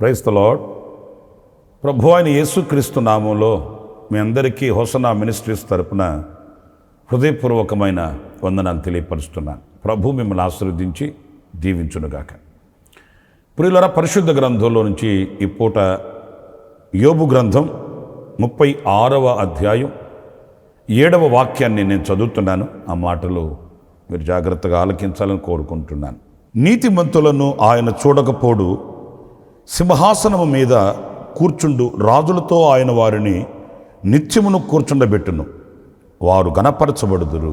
Praise the lord. ప్రభు అయిన యేసుక్రీస్తు నామంలో మీ అందరికీ హోసనా మినిస్ట్రీస్ తరపున హృదయపూర్వకమైన వందనాలు తెలియపరుస్తున్నాను. ప్రభు మిమ్మల్ని ఆశీర్వదించి దీవించునుగాక. ప్రియులారా, పరిశుద్ధ గ్రంథంలో నుంచి ఈ పూట యోబు గ్రంథం 36వ అధ్యాయం 7వ వాక్యాన్ని నేను చదువుతున్నాను. ఆ మాటలు మీరు జాగ్రత్తగా ఆలకించాలని కోరుకుంటున్నాను. నీతిమంతులను ఆయన చూడకపోడు, సింహాసనము మీద కూర్చుండు రాజులతో ఆయన వారిని నిత్యమును కూర్చుండబెట్టును, వారు గణపరచబడుదురు.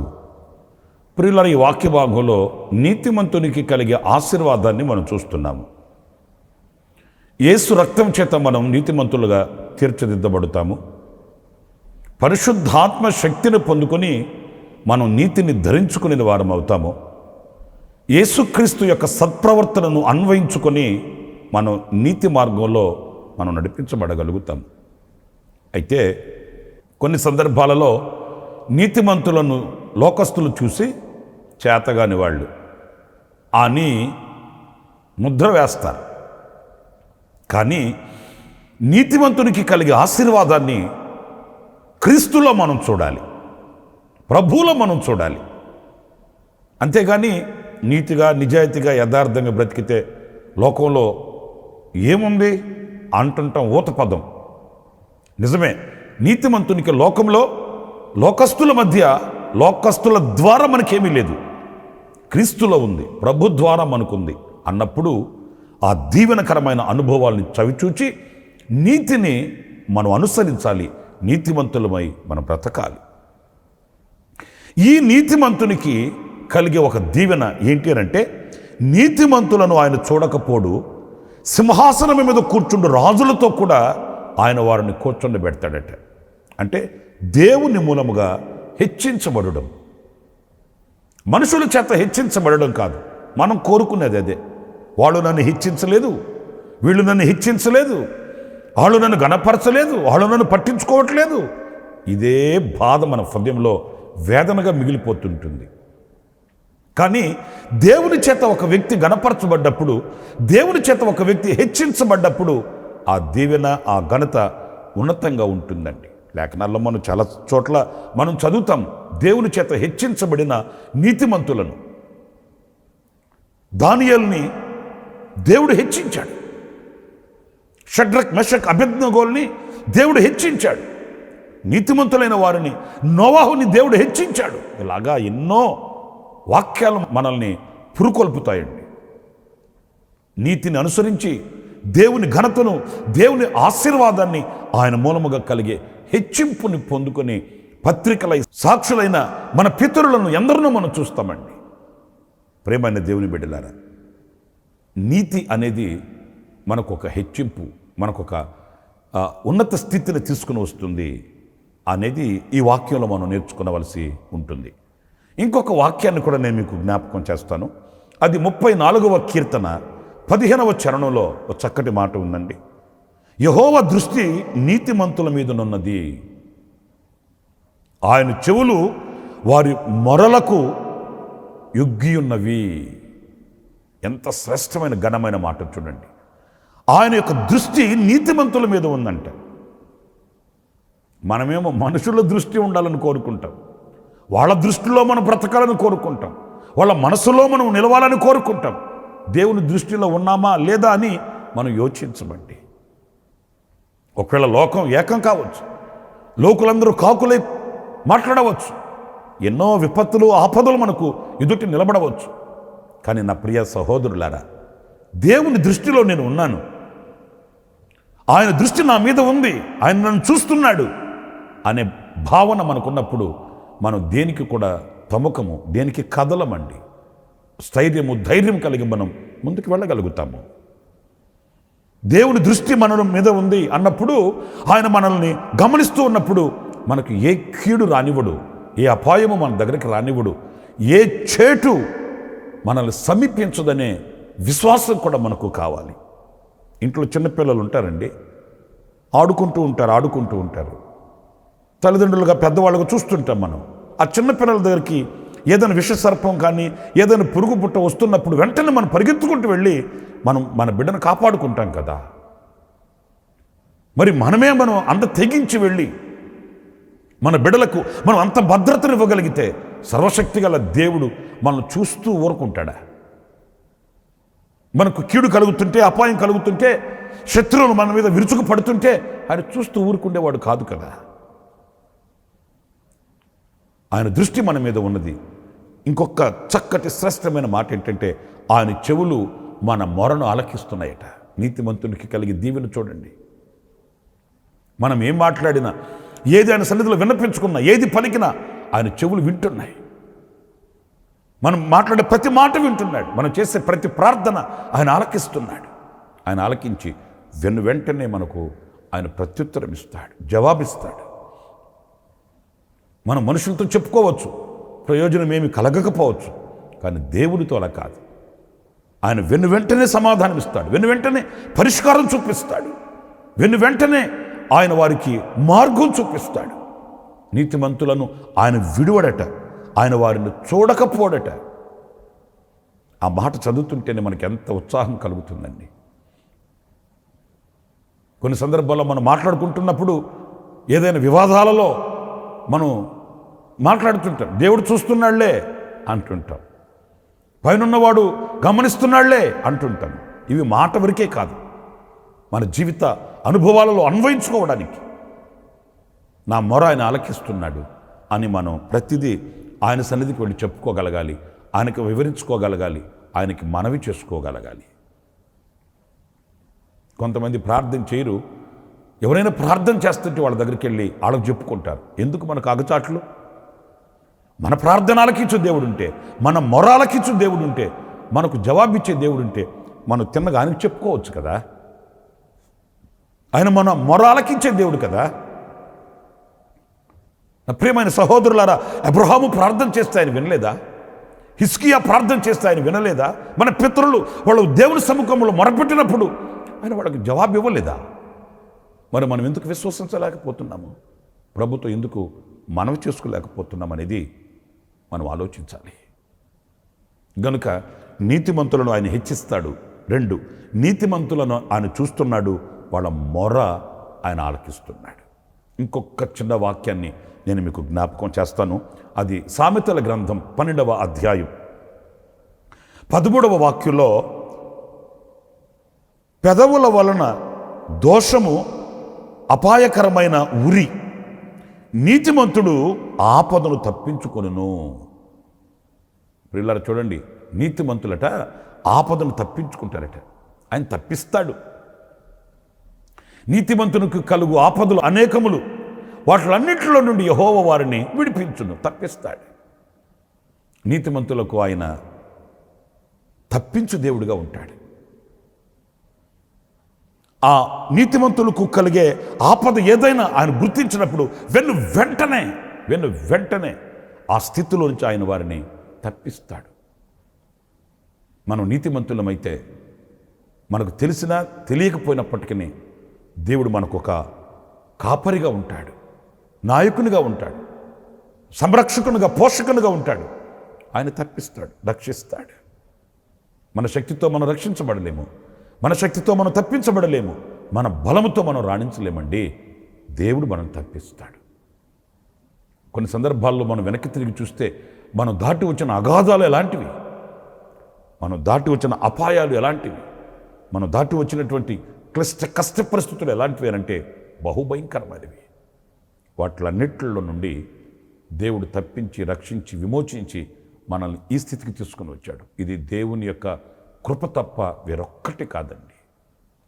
ప్రియులారా, ఈ వాక్య భాగంలో నీతిమంతునికి కలిగే ఆశీర్వాదాన్ని మనం చూస్తున్నాము. యేసు రక్తం చేత మనం నీతిమంతులుగా తీర్చిదిద్దబడతాము. పరిశుద్ధాత్మ శక్తిని పొందుకొని మనం నీతిని ధరించుకునే వారం అవుతాము. యేసుక్రీస్తు యొక్క సత్ప్రవర్తనను అన్వయించుకొని మనం నీతి మార్గంలో మనం నడిపించబడగలుగుతాం. అయితే కొన్ని సందర్భాలలో నీతిమంతులను లోకస్తులు చూసి చేతగాని వాళ్ళు అని ముద్ర వేస్తారు. కానీ నీతిమంతునికి కలిగే ఆశీర్వాదాన్ని క్రీస్తులో మనం చూడాలి, ప్రభువులో మనం చూడాలి. అంతేగాని నీతిగా నిజాయితీగా యథార్థంగా బ్రతికితే లోకంలో ఏముంది అంటుంటాం ఊత పదం. నిజమే, నీతిమంతునికి లోకంలో లోకస్తుల మధ్య లోకస్తుల ద్వారా మనకేమీ లేదు, క్రీస్తులో ఉంది, ప్రభు ద్వారా మనకుంది అన్నప్పుడు ఆ దీవెనకరమైన అనుభవాల్ని చవిచూచి నీతిని మనం అనుసరించాలి, నీతిమంతులమై మనం బ్రతకాలి. ఈ నీతిమంతునికి కలిగే ఒక దీవెన ఏంటి అంటే, నీతిమంతులను ఆయన చూడకపోడు, సింహాసనం మీద కూర్చుండు రాజులతో కూడా ఆయన వారిని కూర్చుండబెడతాడట. అంటే దేవుని మూలముగా హెచ్చించబడడం, మనుషుల చేత హెచ్చించబడడం కాదు. మనం కోరుకునేది అదే. వాళ్ళు నన్ను హెచ్చించలేదు, వీళ్ళు నన్ను హెచ్చించలేదు, వాళ్ళు నన్ను గణపరచలేదు, వాళ్ళు నన్ను పట్టించుకోవట్లేదు. ఇదే బాధ మన హృదయంలో వేదనగా మిగిలిపోతుంటుంది. కానీ దేవుని చేత ఒక వ్యక్తి గణపరచబడ్డప్పుడు, దేవుని చేత ఒక వ్యక్తి హెచ్చించబడ్డప్పుడు ఆ దీవెన, ఆ ఘనత ఉన్నతంగా ఉంటుందండి. లేఖనాల్లో మనం చాలా చోట్ల మనం చదువుతాం దేవుని చేత హెచ్చించబడిన నీతిమంతులను. దానియేలుని దేవుడు హెచ్చించాడు, షడ్రక్ మెషక్ అబేద్నెగోల్ని దేవుడు హెచ్చించాడు, నీతిమంతులైన వారిని నోవాహుని దేవుడు హెచ్చించాడు. ఇలాగా ఎన్నో వాక్యాలు మనల్ని పురుకొల్పుతాయండి. నీతిని అనుసరించి దేవుని ఘనతను, దేవుని ఆశీర్వాదాన్ని ఆయన మూలముగా కలిగే హెచ్చింపుని పొందుకొని పత్రికలై సాక్షులైన మన పితరులను ఎందరినో మనం చూస్తామండి. ప్రేమైన దేవుని బిడ్డలారా, నీతి అనేది మనకొక హెచ్చింపు, మనకొక ఉన్నత స్థితిని తీసుకుని వస్తుంది అనేది ఈ వాక్యంలో మనం నేర్చుకోవలసి ఉంటుంది. ఇంకొక వాక్యాన్ని కూడా నేను మీకు జ్ఞాపకం చేస్తాను. అది 34వ కీర్తన 15వ చరణంలో ఒక చక్కటి మాట ఉందండి. యెహోవా దృష్టి నీతిమంతుల మీదనున్నది, ఆయన చెవులు వారి మొరలకు యొగ్గియున్నవి. ఎంత శ్రేష్టమైన ఘనమైన మాట చూడండి. ఆయన యొక్క దృష్టి నీతిమంతుల మీద ఉందంట. మనమేమో మనుషుల దృష్టి ఉండాలని కోరుకుంటాం, వాళ్ళ దృష్టిలో మనం బ్రతకాలని కోరుకుంటాం, వాళ్ళ మనసులో మనం నిలవాలని కోరుకుంటాం. దేవుని దృష్టిలో ఉన్నామా లేదా అని మనం యోచించమండి. ఒకవేళ లోకం ఏకం కావచ్చు, లోకులందరూ కాకులై మాట్లాడవచ్చు, ఎన్నో విపత్తులు ఆపదలు మనకు ఎదుటి నిలబడవచ్చు. కానీ నా ప్రియ సహోదరులారా, దేవుని దృష్టిలో నేను ఉన్నాను, ఆయన దృష్టి నా మీద ఉంది, ఆయన నన్ను చూస్తున్నాడు అనే భావన మనకున్నప్పుడు మనం దేనికి కూడా తముకము, దేనికి కదలమండి. స్థైర్యము, ధైర్యం కలిగి మనం ముందుకు వెళ్ళగలుగుతాము. దేవుని దృష్టి మన మీద ఉంది అన్నప్పుడు, ఆయన మనల్ని గమనిస్తూ ఉన్నప్పుడు మనకు ఏ కీడు రానివ్వడు, ఏ అపాయము మన దగ్గరికి రానివ్వడు, ఏ చేటు మనల్ని సమీపించదనే విశ్వాసం కూడా మనకు కావాలి. ఇంట్లో చిన్నపిల్లలు ఉంటారండి, ఆడుకుంటూ ఉంటారు. తల్లిదండ్రులుగా పెద్దవాళ్ళుగా చూస్తుంటాం మనం. ఆ చిన్నపిల్లల దగ్గరికి ఏదైనా విషసర్పం కానీ ఏదైనా పురుగు పుట్ట వస్తున్నప్పుడు వెంటనే మనం పరిగెత్తుకుంటూ వెళ్ళి మనం మన బిడ్డను కాపాడుకుంటాం కదా. మరి మనం అంత తెగించి వెళ్ళి మన బిడ్డలకు మనం అంత భద్రతను ఇవ్వగలిగితే సర్వశక్తి గల దేవుడు మనల్ని చూస్తూ ఊరుకుంటాడా? మనకు కీడు కలుగుతుంటే, అపాయం కలుగుతుంటే, శత్రువులు మన మీద విరుచుకు పడుతుంటే ఆయన చూస్తూ ఊరుకుండేవాడు కాదు కదా. ఆయన దృష్టి మన మీద ఉన్నది. ఇంకొక చక్కటి శ్రేష్టమైన మాట ఏంటంటే ఆయన చెవులు మన మొరను ఆలకిస్తున్నాయట. నీతిమంతునికి కలిగి దీవెన చూడండి. మనం ఏం మాట్లాడినా, ఏది ఆయన సన్నిధిలో విన్నపించుకున్నా, ఏది పలికినా ఆయన చెవులు వింటున్నాయి. మనం మాట్లాడే ప్రతి మాట వింటున్నాడు. మనం చేసే ప్రతి ప్రార్థన ఆయన ఆలకిస్తున్నాడు. ఆయన ఆలకించి వెంటనే మనకు ఆయన ప్రత్యుత్తరం ఇస్తాడు, జవాబిస్తాడు. మనం మనుషులతో చెప్పుకోవచ్చు, ప్రయోజనం ఏమి కలగకపోవచ్చు, కానీ దేవుడితో అలా కాదు. ఆయన వెంటనే సమాధానం ఇస్తాడు, వెంటనే పరిష్కారం చూపిస్తాడు, వెంటనే ఆయన వారికి మార్గం చూపిస్తాడు. నీతిమంతులను ఆయన విడువడట, ఆయన వారిని చూడకపోడట. ఆ మాట చదువుతుంటేనే మనకి ఎంత ఉత్సాహం కలుగుతుందండి. కొన్ని సందర్భాల్లో మనం మాట్లాడుకుంటున్నప్పుడు ఏదైనా వివాదాలలో మనం మాట్లాడుతుంటాం, దేవుడు చూస్తున్నాళ్లే అంటుంటాం, పైనున్నవాడు గమనిస్తున్నాళ్లే అంటుంటాం. ఇవి మాట వరకే కాదు, మన జీవిత అనుభవాలలో అన్వయించుకోవడానికి నా మొర ఆయన ఆలకిస్తున్నాడు అని మనం ప్రతిదీ ఆయన సన్నిధికి వెళ్ళి చెప్పుకోగలగాలి, ఆయనకు వివరించుకోగలగాలి, ఆయనకి మనవి చేసుకోగలగాలి. కొంతమంది ప్రార్థన చేయరు. ఎవరైనా ప్రార్థన చేస్తుంటే వాళ్ళ దగ్గరికి వెళ్ళి వాళ్ళకి చెప్పుకుంటారు. ఎందుకు మనకు అగచాట్లు? మన ప్రార్థన ఆలకించు దేవుడు ఉంటే, మన మొర ఆలకించు దేవుడు ఉంటే, మనకు జవాబిచ్చే దేవుడు ఉంటే మనం తిన్నగా ఆయనకు చెప్పుకోవచ్చు కదా. ఆయన మన మొర ఆలకించే దేవుడు కదా. నా ప్రియమైన సహోదరులారా, అబ్రహాము ప్రార్థన చేస్తే ఆయన వినలేదా? హిజ్కియా ప్రార్థన చేస్తే ఆయన వినలేదా? మన పితరులు వాళ్ళు దేవుని సముఖంలో మొరపెట్టినప్పుడు ఆయన వాళ్ళకి జవాబు ఇవ్వలేదా? మరి మనం ఎందుకు విశ్వసించలేకపోతున్నాము? ప్రభుత్వం ఎందుకు మనవి చేసుకోలేకపోతున్నాం అనేది మనం ఆలోచించాలి. గనుక నీతిమంతులను ఆయన హెచ్చిస్తాడు. 2, నీతిమంతులను ఆయన చూస్తున్నాడు, వాళ్ళ మొర ఆయన ఆలకిస్తున్నాడు. ఇంకొక చిన్న వాక్యాన్ని నేను మీకు జ్ఞాపకం చేస్తాను. అది సామెతల గ్రంథం 12వ అధ్యాయం 13వ వాక్యంలో, పెదవుల వలన దోషము అపాయకరమైన ఉరి, నీతిమంతుడు ఆపదను తప్పించుకొనును. పిల్లలు చూడండి, నీతిమంతులట ఆపదను తప్పించుకుంటారట, ఆయన తప్పిస్తాడు. నీతిమంతునికి కలుగు ఆపదలు అనేకములు, వాటిలన్నింటిలో నుండి యెహోవా వారిని విడిపించును, తప్పిస్తాడు. నీతిమంతులకు ఆయన తప్పించు దేవుడిగా ఉంటాడు. ఆ నీతిమంతులకు కలిగే ఆపద ఏదైనా ఆయన గుర్తించినప్పుడు వెంటనే ఆ స్థితిలో నుంచి ఆయన వారిని తప్పిస్తాడు. మనం నీతిమంతులమైతే మనకు తెలిసినా తెలియకపోయినప్పటికీ దేవుడు మనకు ఒక కాపరిగా ఉంటాడు, నాయకునిగా ఉంటాడు, సంరక్షకునిగా, పోషకునిగా ఉంటాడు. ఆయన తప్పిస్తాడు, రక్షిస్తాడు. మన శక్తితో మనం రక్షించబడలేము, మన శక్తితో మనం తప్పించబడలేము, మన బలముతో మనం రాణించలేమండి. దేవుడు మనం తప్పిస్తాడు. కొన్ని సందర్భాల్లో మనం వెనక్కి తిరిగి చూస్తే మనం దాటి వచ్చిన అగాధాలు ఎలాంటివి, మనం దాటి వచ్చిన అపాయాలు ఎలాంటివి, మనం దాటి వచ్చినటువంటి కష్ట పరిస్థితులు ఎలాంటివి అంటే బహుభయంకరమైనవి. వాటిలన్నిటిలో నుండి దేవుడు తప్పించి, రక్షించి, విమోచించి మనల్ని ఈ స్థితికి తీసుకుని వచ్చాడు. ఇది దేవుని యొక్క కృప తప్ప వేరొక్కటి కాదండి.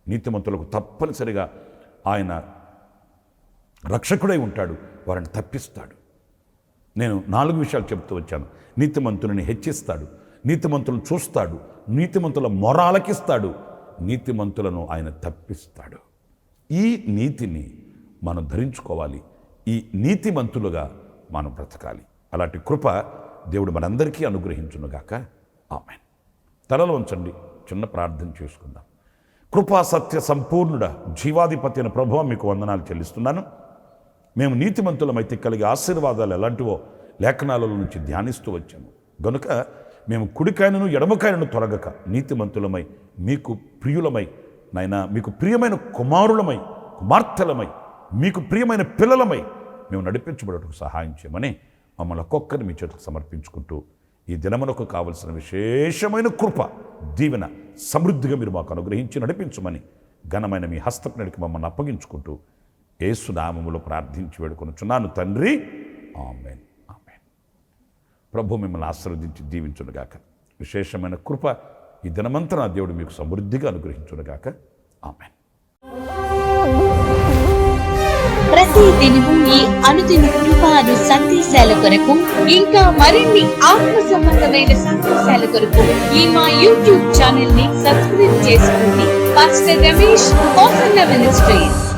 నీతిమంతులకు తప్పనిసరిగా ఆయన రక్షకుడై ఉంటాడు, వారిని తప్పిస్తాడు. నేను 4 విషయాలు చెప్తూ వచ్చాను. నీతిమంతుని హెచ్చిస్తాడు, నీతిమంతులను చూస్తాడు, నీతిమంతుల మొర ఆలకిస్తాడు, నీతిమంతులను ఆయన తప్పిస్తాడు. ఈ నీతిని మనం ధరించుకోవాలి, ఈ నీతిమంతులుగా మనం బ్రతకాలి. అలాంటి కృప దేవుడు మనందరికీ అనుగ్రహించునుగాక. ఆమేన్. తలలో ఉంచండి, చిన్న ప్రార్థన చేసుకుందాం. కృపా సత్య సంపూర్ణుడ జీవాధిపతి అయిన ప్రభువా, మీకు వందనాలు చెల్లిస్తున్నాను. మేము నీతిమంతులమైతే కలిగే ఆశీర్వాదాలు ఎలాంటివో లేఖనాల నుంచి ధ్యానిస్తూ వచ్చాము. గనుక మేము కుడికాయనను ఎడమకాయనను తొలగక నీతిమంతులమై, మీకు ప్రియులమై, నాయనా మీకు ప్రియమైన కుమారులమై కుమార్తెలమై మీకు ప్రియమైన పిల్లలమై మేము నడిపించబడటకు సహాయం చేయమని మమ్మల్ని ఒక్కొక్కరిని మీ చేతులకు సమర్పించుకుంటూ ఈ దినమునకు కావలసిన విశేషమైన కృప దీవెన సమృద్ధిగా మీరు మాకు అనుగ్రహించి నడిపించమని ఘనమైన మీ హస్తపునడికి మమ్మల్ని అప్పగించుకుంటూ యేసు నామములో ప్రార్థించి వేడుకొనుచున్నాను తండ్రి. ఆమేన్. ఆమేన్. ప్రభు మిమ్మల్ని ఆశీర్వదించి దీవించునుగాక. విశేషమైన కృప ఈ దినమంతా నా దేవుడు మీకు సమృద్ధిగా అనుగ్రహించునుగాక. ఆమేన్. ప్రతి దినము ఈ అనుదిన కృపాను సందేశాల కొరకు ఇంకా మరిన్ని ఆత్మ సంబంధమైన సందేశాల కొరకు ఈ మా యూట్యూబ్ ఛానల్ ని సబ్స్క్రైబ్ చేసుకోండి. Pastor Ramesh ministries.